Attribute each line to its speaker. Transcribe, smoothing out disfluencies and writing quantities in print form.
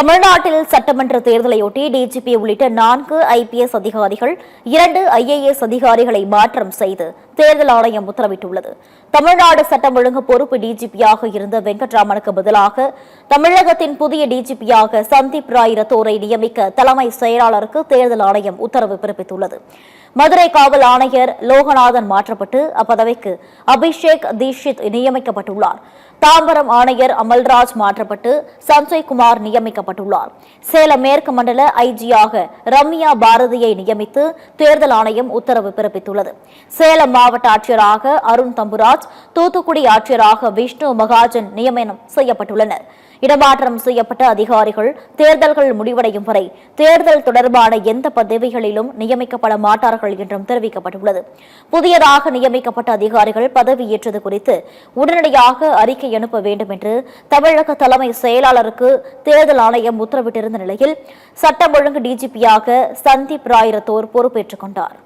Speaker 1: தமிழ்நாட்டில் சட்டமன்ற தேர்தலையொட்டி டிஜிபி உள்ளிட்ட 4 ஐபிஎஸ் அதிகாரிகள் 2 ஐஏஎஸ் அதிகாரிகளை மாற்றம் செய்து தேர்தல் ஆணையம் உத்தரவிட்டுள்ளது. தமிழ்நாடு சட்டம் ஒழுங்கு பொறுப்பு டிஜிபியாக இருந்த வெங்கட்ராமனுக்கு பதிலாக தமிழகத்தின் புதிய டிஜிபியாக சந்தீப் ராய் ரத்தோரை நியமிக்க தலைமை செயலாளருக்கு தேர்தல் ஆணையம் உத்தரவு பிறப்பித்துள்ளது. மதுரை காவல் ஆணையர் லோகநாதன் மாற்றப்பட்டு அப்பதவிக்கு அபிஷேக் தீட்சித் நியமிக்கப்பட்டுள்ளார். தாம்பரம் ஆணையர் அமல்ராஜ் மாற்றப்பட்டு சஞ்சய்குமார் நியமிக்கப்பட்டுள்ளார். சேலம் மேற்கு மண்டல ஐஜியாக ரம்யா பாரதியை நியமித்து தேர்தல் ஆணையம் உத்தரவு பிறப்பித்துள்ளது. சேலம் மாவட்ட ஆட்சியராக அருண் தம்புராஜ், தூத்துக்குடி ஆட்சியராக விஷ்ணு மகாஜன் நியமனம் செய்யப்பட்டுள்ளனர். இடமாற்றம் செய்யப்பட்ட அதிகாரிகள் தேர்தல்கள் முடிவடையும் வரை தேர்தல் தொடர்பான எந்த பதவிகளிலும் நியமிக்கப்பட மாட்டார்கள் என்றும் தெரிவிக்கப்பட்டுள்ளது. புதியதாக நியமிக்கப்பட்ட அதிகாரிகள் பதவியேற்றது குறித்து உடனடியாக அறிக்கை அனுப்ப வேண்டும் என்று தமிழக தலைமை செயலாளருக்கு தேர்தல் ஆணையம் உத்தரவிட்டிருந்த நிலையில் சட்டம் ஒழுங்கு டிஜிபியாக சந்தீப் ராய் ரத்தோர் பொறுப்பேற்றுக் கொண்டார்.